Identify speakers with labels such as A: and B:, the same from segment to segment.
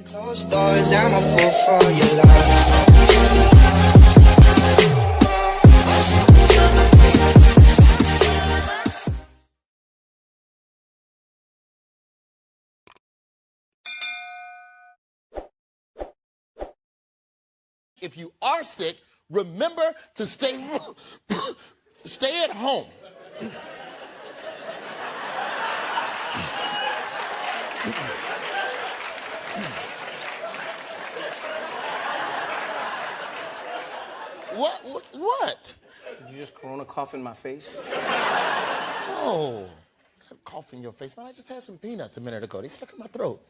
A: Closed doors, I'm a fool for your love.
B: If you are sick, remember to stay at home. What?
C: Did you just corona cough in my face?
B: No. Cough in your face, man. I just had some peanuts a minute ago. They stuck in my throat.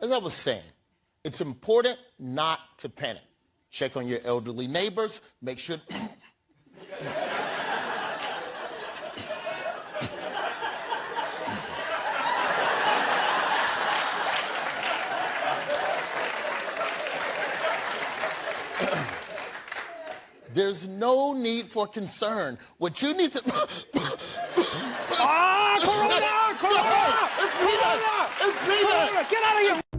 B: As I was saying, it's important not to panic. Check on your elderly neighbors. Make sure... There's no need for concern. What you need to...
C: Corona!
B: It's peanut!
C: Get out of here!